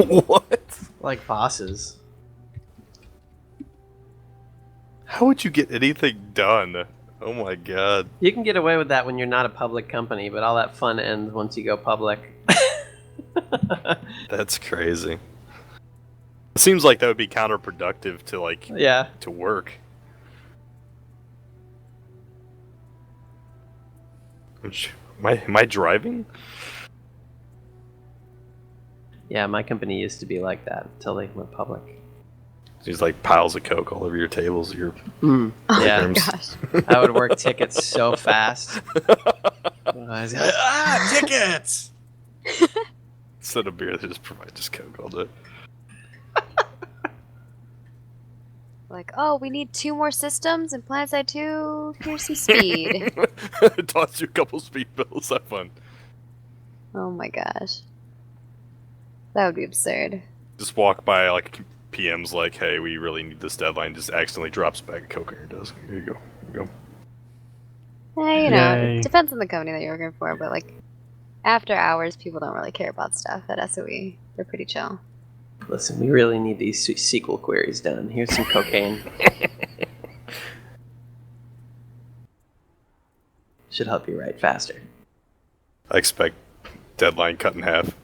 What? Like bosses. How would you get anything done? Oh my god. You can get away with that when you're not a public company, but all that fun ends once you go public. That's crazy. It seems like that would be counterproductive to Yeah. to work. Am I driving? Yeah, my company used to be like that until they went public. There's like piles of coke all over your tables. Your Oh Yeah. my gosh. I would work tickets so fast. I was like, tickets! Instead of beer, they just provide just coke all day. Like, oh, we need 2 more systems in Planetside 2. Here's some speed. Toss you a couple speed bills. Have fun. Oh my gosh. That would be absurd. Just walk by like PM's like, hey, we really need this deadline. Just accidentally drops a bag of coke on your desk. Here you go. Here you go. You know, Yay. it depends on the company that you're working for, but like, after hours, people don't really care about stuff at SOE. They're pretty chill. Listen, we really need these SQL queries done. Here's some cocaine. Should help you write faster. I expect deadline cut in half.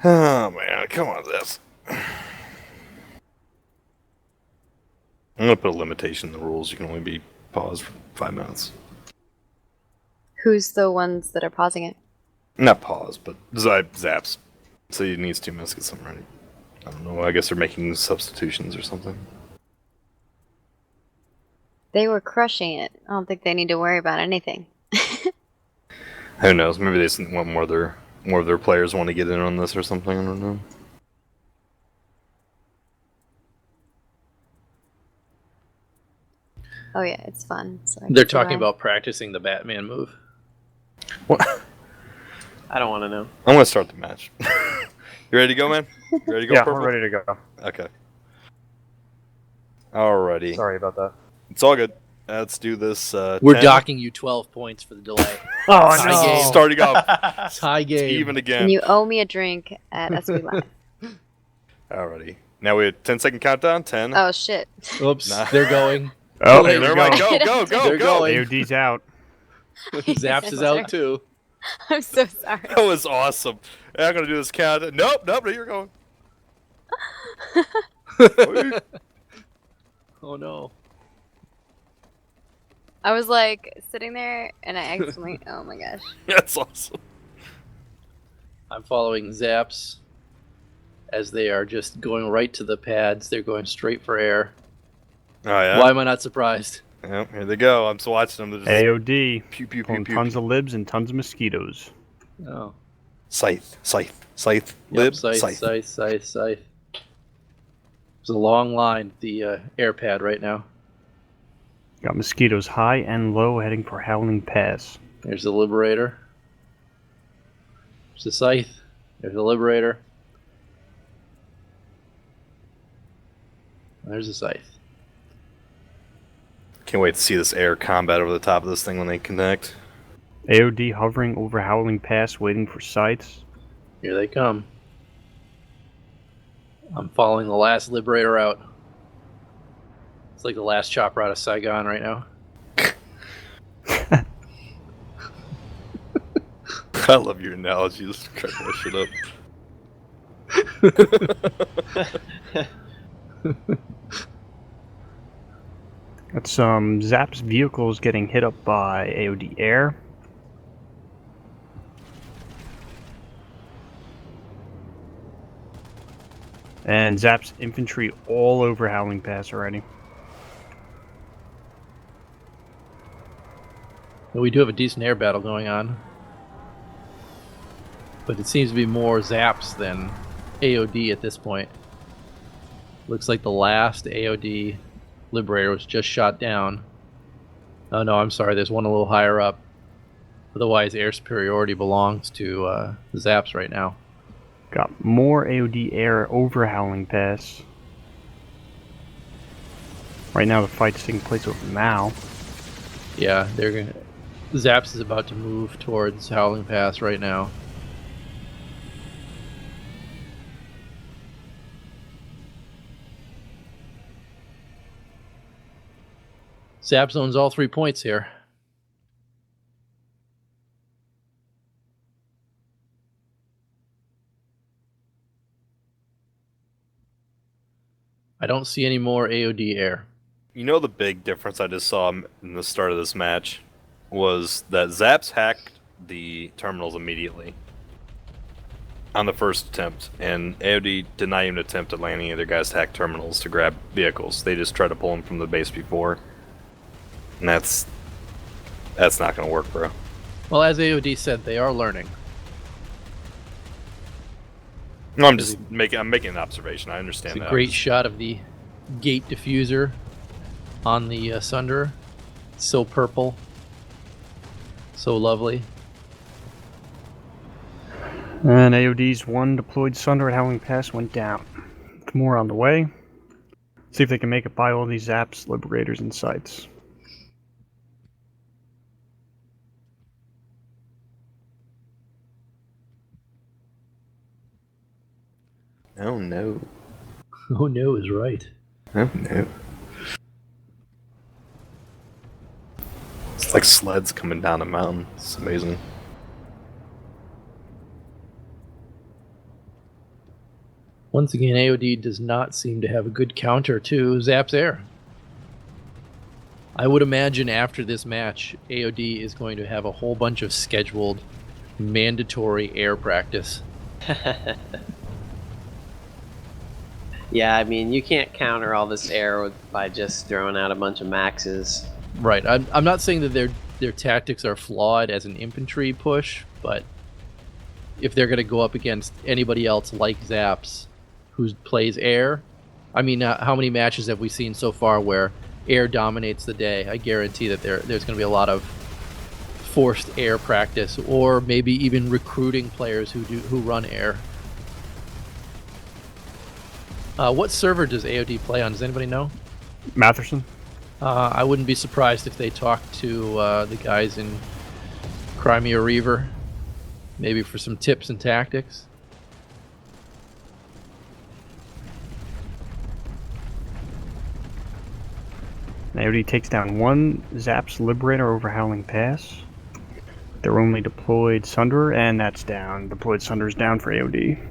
Oh man, come on, this. I'm gonna put a limitation in the rules. You can only be paused for 5 minutes. Who's the ones that are pausing it? Not pause, but zaps. So he needs 2 minutes to get something ready. I don't know. I guess they're making substitutions or something. They were crushing it. I don't think they need to worry about anything. Who knows? Maybe they just want more of their players want to get in on this or something. I don't know. Oh yeah, it's fun. So They're talking about practicing the Batman move. What? I don't want to know. I'm gonna start the match. You ready to go, man? You ready to go? Yeah, Purple? we're ready to go. Okay. Alrighty. Sorry about that. It's all good. Let's do this. We're 10. docking you 12 points for the delay. Oh Tie no! game. Starting off. Tie It's game. even again. And you owe me a drink at SOE Live. Alrighty. Now we have 10-second countdown. 10. Oh shit. Oops, Nah. they're going. Oh, Hey, there never we mind. go. Go, go, They're go, go. going. AOD's out. Zaps is out too. I'm so sorry. That was awesome. I'm gonna do this count. Nope, no, you're going. Oh no. I was like sitting there and I accidentally. Oh my gosh. That's awesome. I'm following Zaps as they are just going right to the pads. They're going straight for air. Oh yeah. Why am I not surprised? Yep, here they go. I'm just watching them. They're just AOD. pew pew pew Pulling pew. tons of libs and tons of mosquitoes. Oh. Scythe, scythe, scythe, Yep, lib, scythe, scythe. scythe, scythe, scythe. There's a long line at the air pad right now. Got mosquitoes high and low heading for Howling Pass. There's the Liberator. There's the Scythe. There's the Liberator. There's the Scythe. Can't wait to see this air combat over the top of this thing when they connect. AOD hovering over Howling Pass waiting for sights. Here they come. I'm following the last Liberator out. It's like the last chopper out of Saigon right now. I love your analogy. Just crack that shit up. Got some ZAPS vehicles getting hit up by AOD air. And ZAPS infantry all over Howling Pass already. We do have a decent air battle going on. But it seems to be more Zaps than AOD at this point. Looks like the last AOD Liberator was just shot down. Oh no, I'm sorry, there's one a little higher up. Otherwise, air superiority belongs to Zaps right now. Got more AOD air over Howling Pass. Right now the fight's taking place over Mao. Yeah, they're gonna. ZAPS is about to move towards Howling Pass right now. ZAPS owns all 3 points here. I don't see any more AOD air. You know the big difference I just saw in the start of this match was that ZAPS hacked the terminals immediately on the first attempt, and AOD did not even attempt at landing any of their guys to hack terminals to grab vehicles. They just tried to pull them from the base before, and that's not going to work, bro. Well, as AOD said, they are learning. No, I'm making an observation. I understand It's that. a great shot of the gate diffuser on the Sunderer. So purple. So lovely. And AOD's one deployed Sunder at Howling Pass went down. More on the way. See if they can make it by all these ZAPS, Liberators, and sites. Oh no. Oh no is right. Oh no. It's like sleds coming down a mountain. It's amazing. Once again, AOD does not seem to have a good counter to ZAPS air. I would imagine after this match, AOD is going to have a whole bunch of scheduled mandatory air practice. Yeah, I mean, you can't counter all this air by just throwing out a bunch of maxes. Right. I'm not saying that their tactics are flawed as an infantry push, but if they're going to go up against anybody else like ZAPS who plays air, I mean, how many matches have we seen so far where air dominates the day? I guarantee that there's going to be a lot of forced air practice, or maybe even recruiting players who run air. What server does AOD play on? Does anybody know? Matherson? I wouldn't be surprised if they talked to the guys in Crimea Reaver, maybe for some tips and tactics. AOD takes down one ZAPS Liberator over Howling Pass. Their only deployed Sunderer, and that's down. Deployed Sunderer's down for AOD.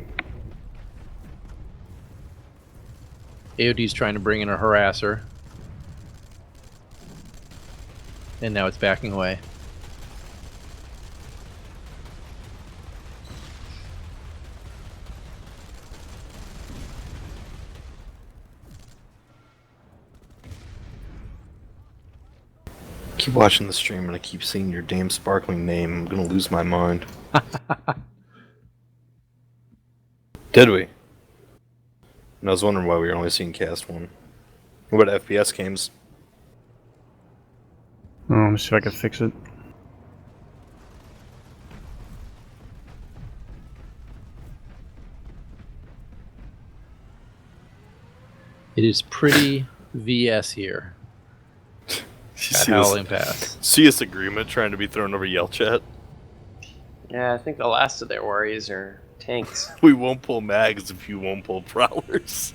AOD's trying to bring in a harasser. And now it's backing away. Keep watching the stream and I keep seeing your damn sparkling name. I'm gonna lose my mind. Did we? And I was wondering why we were only seeing cast 1. What about FPS games? Oh, let me see if I can fix it. It is pretty VS here at Howling Pass. CS agreement trying to be thrown over Yell Chat. Yeah, I think the last of their worries are tanks. We won't pull mags if you won't pull prowlers.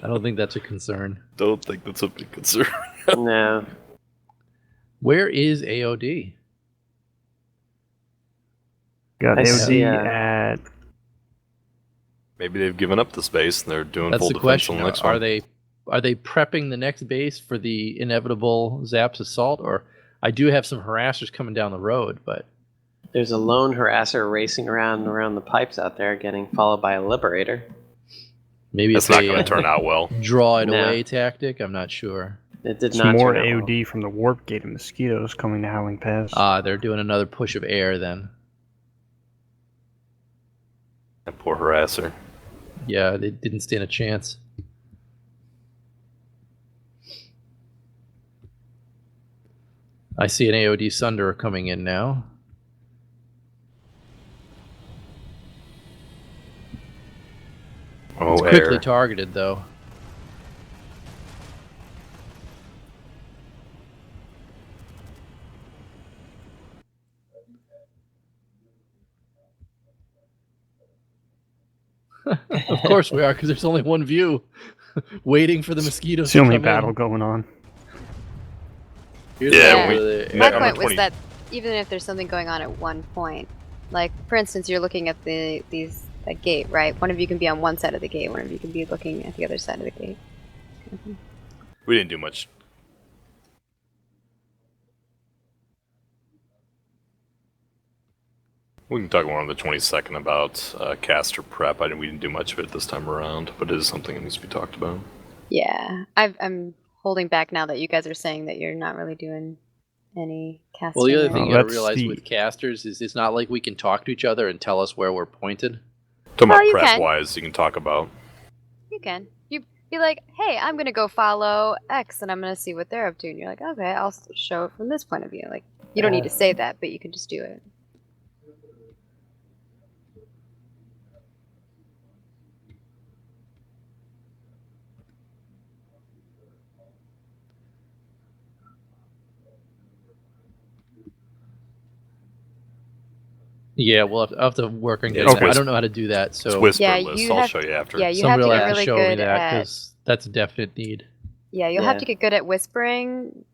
I don't think that's a concern. Don't think that's a big concern. No. Where is AOD? Got I AOD see, at... Maybe they've given up the space and they're doing That's full the defense question. on the next Are one. they prepping the next base for the inevitable ZAPS assault? Or I do have some harassers coming down the road, but There's a lone harasser racing around the pipes out there, getting followed by a liberator. maybe That's it's not a going to turn out well. draw it No. away tactic. I'm not sure. It did Some not more turn out well. AOD from the Warp Gate and Mosquitoes coming to Howling Pass. They're doing another push of air then. That poor harasser. Yeah, they didn't stand a chance. I see an AOD Sunderer coming in now. Oh, quickly targeted, though. Of course we are, because there's only one view. Waiting for the mosquitoes It's the to only come battle in. going on. Here's Yeah, over we- the My Yeah, point number was 20. that even if there's something going on at one point, like for instance, you're looking at that gate, right? One of you can be on one side of the gate, one of you can be looking at the other side of the gate. We didn't do much. We can talk more on the 22nd about caster prep. We didn't do much of it this time around, but it is something that needs to be talked about. Yeah, I'm holding back now that you guys are saying that you're not really doing any casting. Well, the other or- thing Oh, you gotta that's realize the- with casters is it's not like we can talk to each other and tell us where we're pointed. Talking Well, about you prep can. wise, you can talk about. You can. You be like, hey, I'm gonna go follow X, and I'm gonna see what they're up to, and you're like, okay, I'll show it from this point of view. Like, you don't need to say that, but you can just do it. Yeah, we'll have to work on Yeah, getting it's that. I don't know how to do that, It's so whisper Yeah, list. you I'll have- show you after. Yeah, you somebody have will to get have to really show me good that at. because that's a definite need. Yeah, you'll have to get good at whispering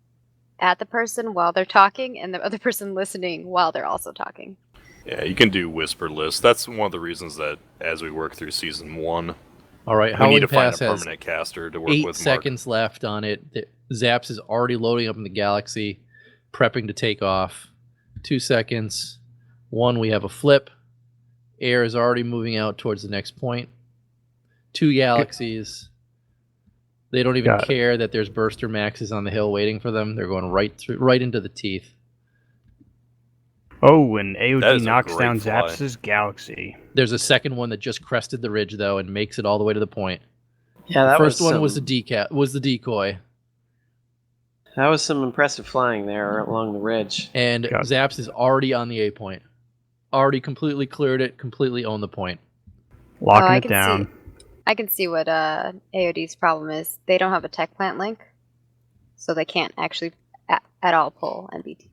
at the person while they're talking, and the other person listening while they're also talking. Yeah, you can do whisper lists. That's one of the reasons that as we work through season 1, All right, we need Howling to find a Pass has permanent caster to work 8 with. seconds left on it. The Zaps is already loading up in the galaxy, prepping to take off. 2 seconds. 1, we have a flip. Air is already moving out towards the next point. 2 galaxies. They don't even Got it. care that there's Burster Maxes on the hill waiting for them. They're going right into the teeth. Oh, and That AOD is a knocks great down fly. Zaps' Galaxy. There's a second one that just crested the ridge though and makes it all the way to the point. Yeah, The that first was one was some, the decoy, that was some impressive flying there along the ridge. and Got it. Zaps is already on the A point. Already completely cleared it, completely owned the point. Locking I it can down. I can see what AOD's problem is. They don't have a tech plant link, so they can't actually at all pull NBTs.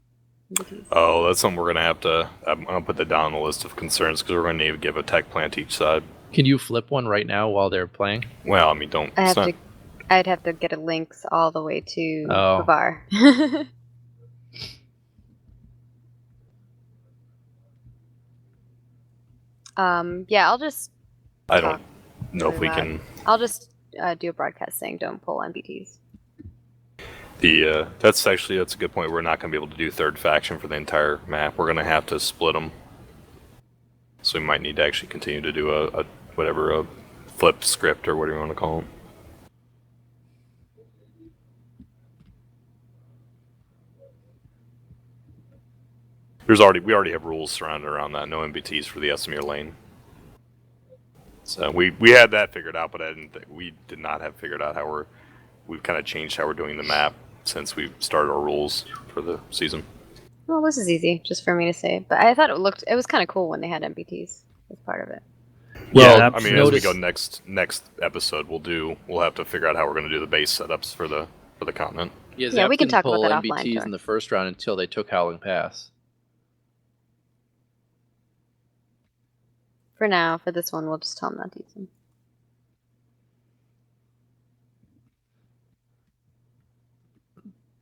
Oh, that's something we're going to have to... I'm going to put that down on the list of concerns because we're going to need to give a tech plant to each side. Can you flip one right now while they're playing? Well, I mean, don't... I it's have not- to. I'd have to get a links all the way to Oh. Bavar. Yeah, I'll just I don't know if we that. can... I'll just do a broadcast saying don't pull NBTs. That's a good point. We're not going to be able to do third faction for the entire map. We're going to have to split them. So we might need to actually continue to do a flip script or whatever you want to call it. We already have rules surrounded around that. No MBTs for the Esamir lane. So we had that figured out, but we did not have figured out how we've kind of changed how we're doing the map since we started our rules for the season. Well, this is easy just for me to say, but I thought it was kind of cool when they had MBTs as part of it. Well, Yeah, I mean, as we notice- go next episode, we'll have to figure out how we're going to do the base setups for the continent. Yeah, Zaps we can didn't talk about pull that MBTs offline, in the first round until they took Howling Pass. For now, for this one, we'll just tell them not to use them.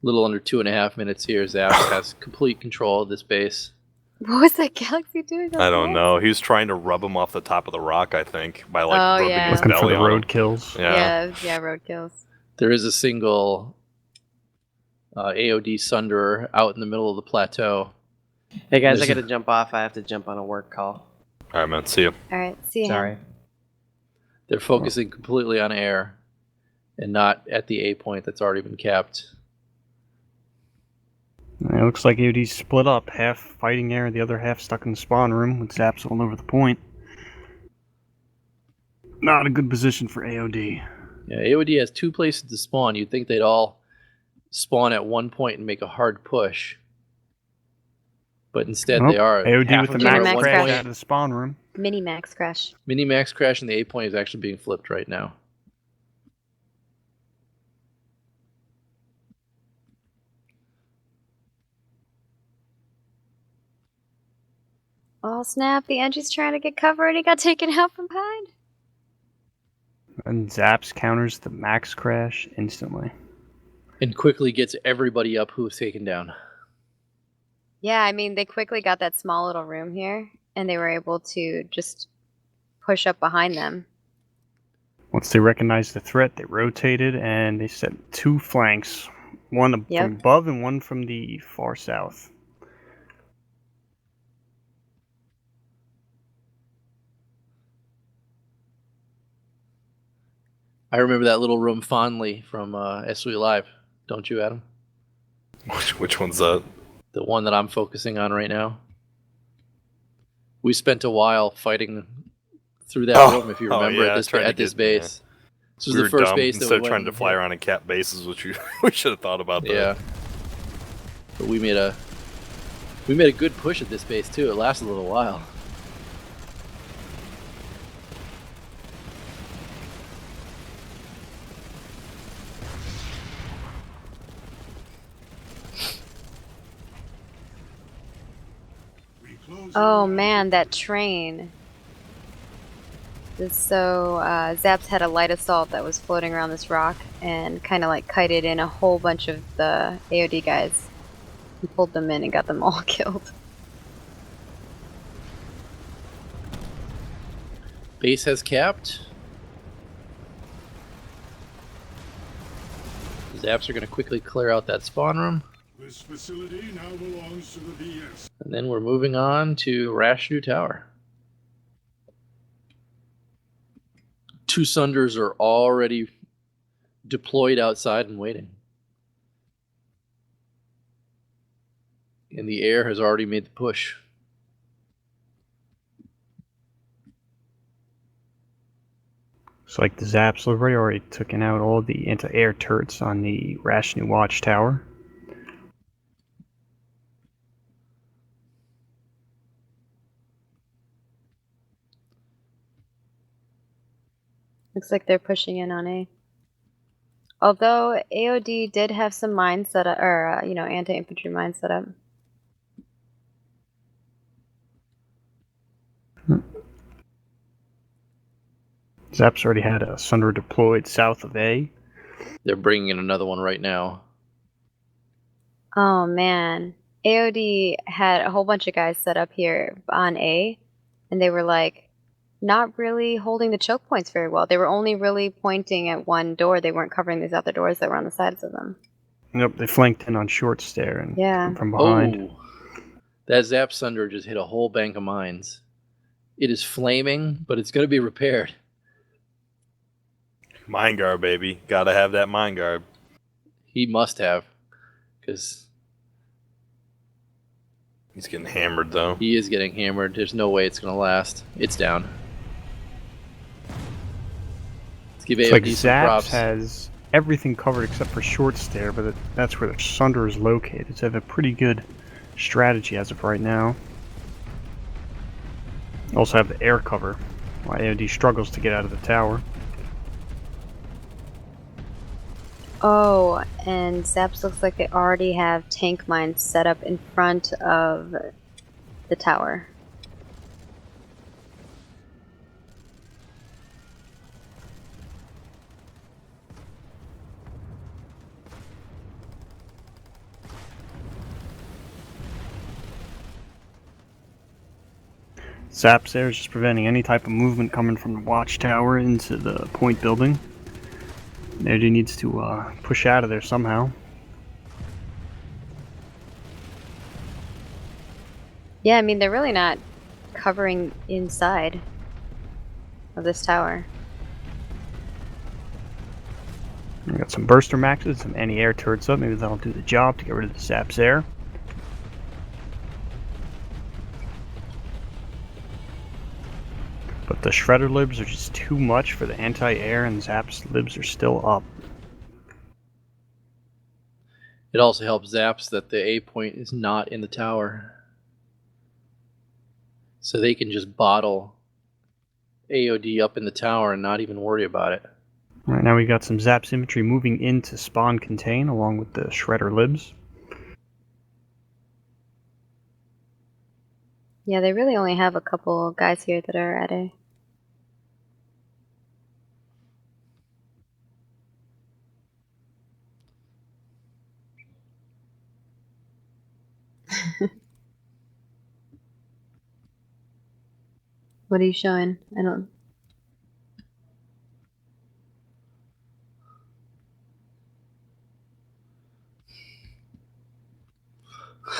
Little under 2.5 minutes here. Zaps has complete control of this base. What was that galaxy doing? I don't know. He was trying to rub him off the top of the rock, I think, by Oh, rubbing yeah. his Looking for belly the on road him. kills. Yeah. Yeah, roadkills. There is a single AOD Sunderer out in the middle of the plateau. Hey guys, I There's gotta jump off. I have to jump on a work call. All right, man. See you. All right, see you. Sorry. They're focusing completely on air and not at the A point that's already been capped. It looks like AOD's split up. Half fighting air, the other half stuck in the spawn room with Zaps all over the point. Not a good position for AOD. Yeah, AOD has 2 places to spawn. You'd think they'd all spawn at one point and make a hard push. but instead Oh, they are AOD half with the of them are max at one crash. point. out of the spawn room. Mini max crash. Mini max crash and the A point is actually being flipped right now. Oh snap! The Engie's trying to get cover and he got taken out from behind. And Zaps counters the max crash instantly. And quickly gets everybody up who was taken down. Yeah, I mean they quickly got that small little room here, and they were able to just push up behind them. Once they recognized the threat, they rotated and they set 2 flanks, one Yep. from above and one from the far south. I remember that little room fondly from SW Live. Don't you, Adam? Which one's that? The one that I'm focusing on right now. We spent a while fighting through that room, if you remember, yeah, at trying to this get- base. This was We the were first dumb. base that Instead we of went trying to and fly hit. around and cap bases, which we should have thought about that. Yeah. But we made a good push at this base too. It lasted a little while. Oh man, that train. So Zaps had a light assault that was floating around this rock and kind of like kited in a whole bunch of the AOD guys. He pulled them in and got them all killed. Base has capped. Zaps are going to quickly clear out that spawn room. This facility now belongs to the BS. And then we're moving on to Rashnu Tower. 2 Sunders are already deployed outside and waiting. And the air has already made the push. It's like the Zaps livery already taken out all the anti-air turrets on the Rashnu Watchtower. Looks like they're pushing in on A. Although AOD did have some mines set up, or anti-infantry mines set up. Zaps already had a Sunder deployed south of A. They're bringing in another one right now. Oh man, AOD had a whole bunch of guys set up here on A, and they were like not really holding the choke points very well. They were only really pointing at one door. They weren't covering these other doors that were on the sides of them. Yep, they flanked in on short stair and Yeah. come from behind. Oh, that Zap Sunder just hit a whole bank of mines. It is flaming, but it's going to be repaired. Mine guard, baby. Gotta have that mine guard. He must have, because He's getting hammered, though. he is getting hammered. There's no way it's going to last. It's down. Let's give It's AOD like some Zaps props. has everything covered except for short stair, but that's where the Sunder is located. So they have a pretty good strategy as of right now. Also have the air cover, while AOD struggles to get out of the tower. Oh, and Zaps looks like they already have tank mines set up in front of the tower. Zaps there is just preventing any type of movement coming from the watchtower into the point building. AOD needs to push out of there somehow. Yeah, I mean, they're really not covering inside of this tower. We got some burster maxes, some anti-air turrets up. Maybe that'll do the job to get rid of the Zaps there. But the Shredder libs are just too much for the anti-air, and Zaps libs are still up. It also helps Zaps that the A point is not in the tower. So they can just bottle AOD up in the tower and not even worry about it. Right now we got some ZAPS infantry moving into spawn contain along with the Shredder libs. Yeah, they really only have a couple guys here that are at A. What are you showing? I don't.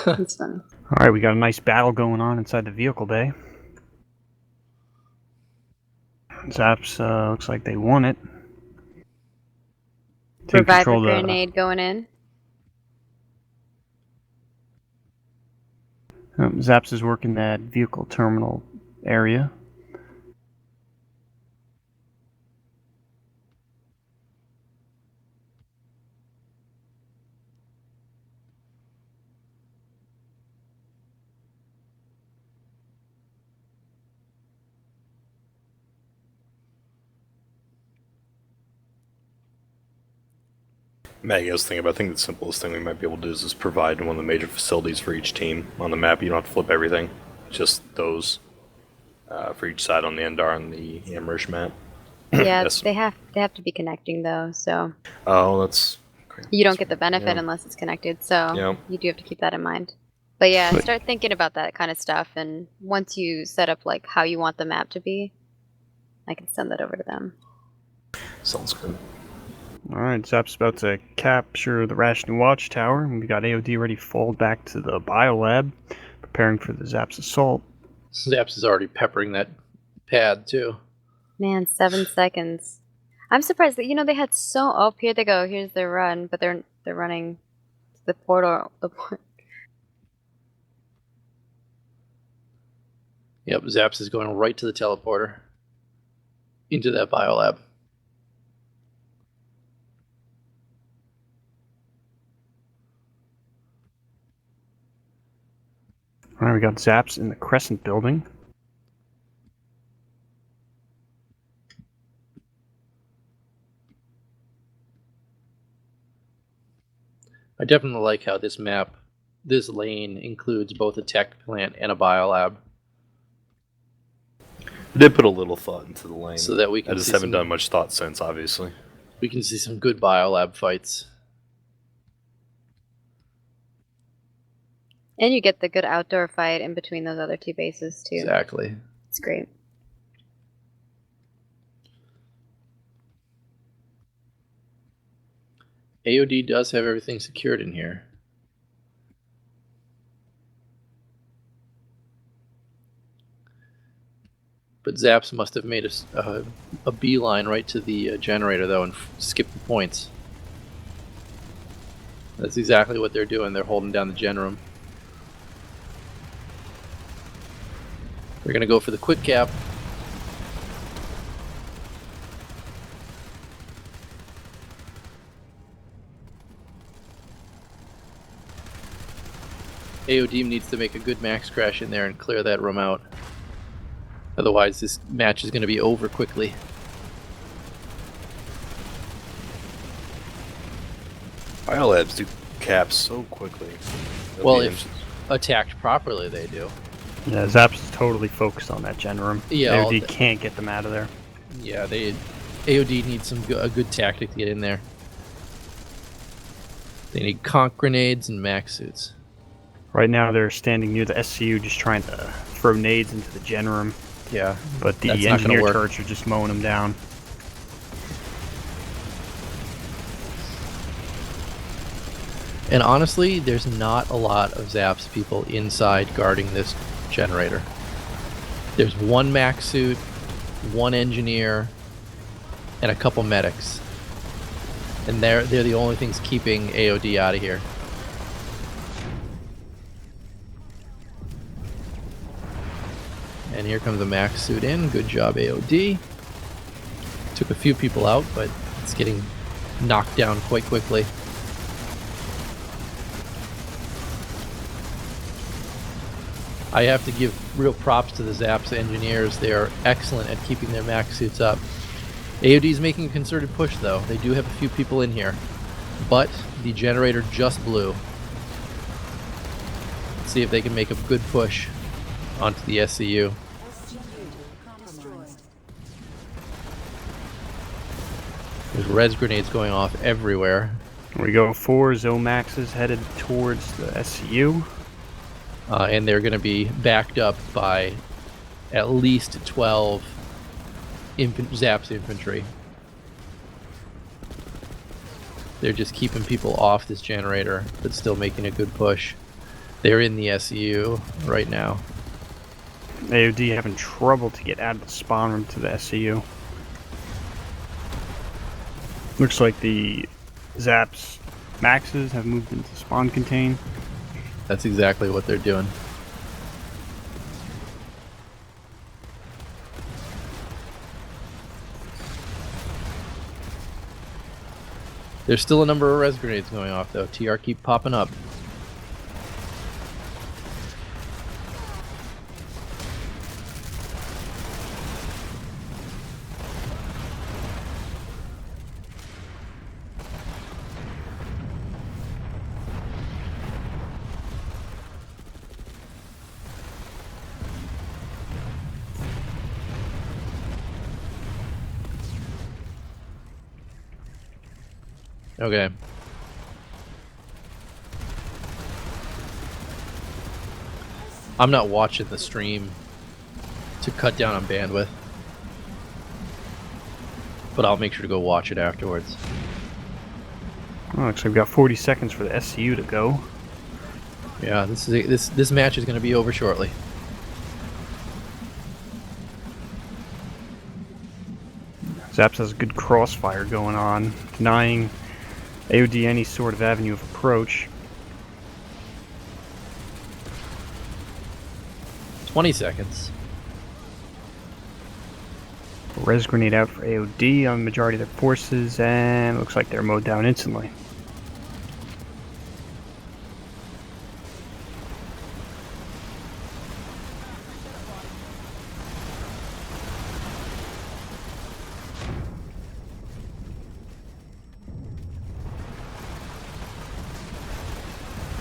It's funny. Alright, we got a nice battle going on inside the vehicle bay. ZAPS looks like they won it. Take Reviver control grenade going in. ZAPS is working that vehicle terminal area. Maggie, I was thinking about, I think the simplest thing we might be able to do is just provide one of the major facilities for each team on the map. You don't have to flip everything, just those for each side on the Endar and the Amrish map. Yeah, Yes. they have to be connecting though, so Oh, that's great. you don't get the benefit Yeah. unless it's connected. So Yeah. you do have to keep that in mind. But yeah, start thinking about that kind of stuff, and once you set up like how you want the map to be, I can send that over to them. Sounds good. Alright, ZAP's about to capture the Rationing Watchtower, and we got AOD ready to fold back to the biolab, preparing for the ZAP's assault. ZAPS is already peppering that pad too. Man, 7 seconds. I'm surprised that they had so. Oh, here they go. Here's their run, but they're running to the portal. Yep, ZAPS is going right to the teleporter. Into that biolab. Alright, we got ZAPS in the Crescent building. I definitely like how this map, this lane includes both a tech plant and a biolab. I did put a little thought into the lane. So that we can I just see haven't some- done much thought since, obviously. We can see some good biolab fights. And you get the good outdoor fight in between those other two bases too. Exactly. It's great. AOD does have everything secured in here. But ZAPS must have made a beeline right to the generator, though, and skipped the points. That's exactly what they're doing. They're holding down the gen room. We're going to go for the quick cap. AOD needs to make a good max crash in there and clear that room out. Otherwise, this match is going to be over quickly. Biolabs do caps so quickly. That'd Well, be if attacked properly, they do. Yeah, ZAPS is totally focused on that gen room. Yeah, all AOD the- can't get them out of there. Yeah, AOD needs a good tactic to get in there. They need conch grenades and max suits. Right now they're standing near the SCU just trying to throw nades into the gen room, Yeah, but the That's not gonna engineer work. turrets are just mowing them down. and honestly, there's not a lot of ZAPS people inside guarding this generator. There's one max suit, one engineer, and a couple medics. And they're the only things keeping AOD out of here. And here comes the max suit in. Good job, AOD. Took a few people out, but it's getting knocked down quite quickly. I have to give real props to the ZAPS engineers. They are excellent at keeping their max suits up. AOD is making a concerted push, though. They do have a few people in here, but the generator just blew. Let's see if they can make a good push onto the SCU. There's res grenades going off everywhere. Here we go. 4 Zomaxes headed towards the SCU. And they're going to be backed up by at least 12 ZAPS infantry. They're just keeping people off this generator, but still making a good push. They're in the SCU right now. AOD having trouble to get out of the spawn room to the SCU. Looks like the ZAPS Maxes have moved into spawn contain. That's exactly what they're doing. There's still a number of res grenades going off, though. TR keep popping up. Okay. I'm not watching the stream to cut down on bandwidth, but I'll make sure to go watch it afterwards. Oh, looks like we've got 40 seconds for the SCU to go. Yeah, this match is going to be over shortly. ZAPS has a good crossfire going on, denying AOD any sort of avenue of approach. 20 seconds. Res grenade out for AOD on the majority of their forces, and it looks like they're mowed down instantly.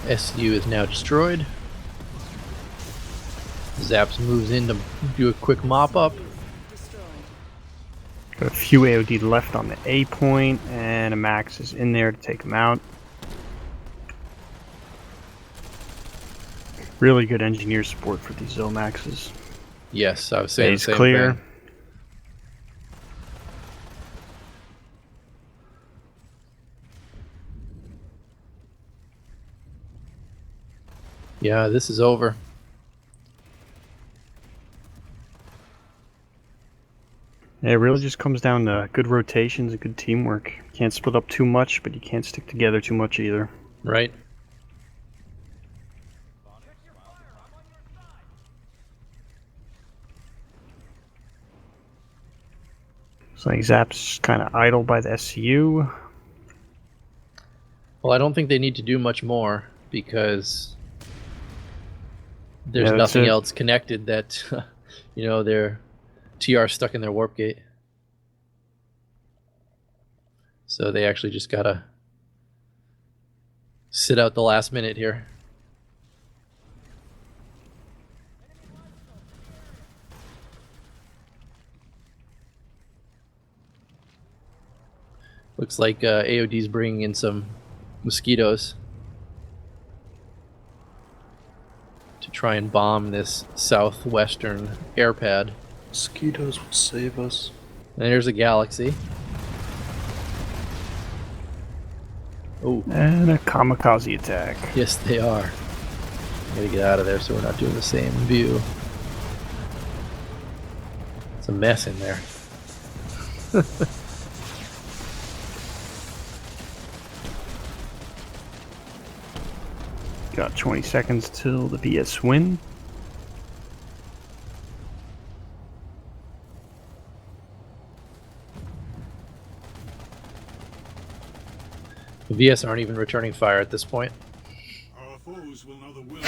SU is now destroyed. ZAPS moves in to do a quick mop up. Got a few AOD left on the A point, and a Max is in there to take them out. Really good engineer support for these Zomaxes. Yes, I was saying the A's same clear. thing. Yeah, this is over. Yeah, it really just comes down to good rotations and good teamwork. You can't split up too much, but you can't stick together too much either. Right? It's like ZAP's kind of idle by the SCU. Well, I don't think they need to do much more because there's Yeah, that's nothing it. else connected that, you know, they're TR stuck in their warp gate. So they actually just gotta sit out the last minute here. Looks like AOD's bringing in some mosquitoes to try and bomb this southwestern air pad. Mosquitoes will save us. And there's a galaxy. Oh, And a kamikaze attack. yes they are. Gotta get out of there so we're not doing the same view. It's a mess in there. Got 20 seconds till the VS win. The VS aren't even returning fire at this point. Our foes will know the will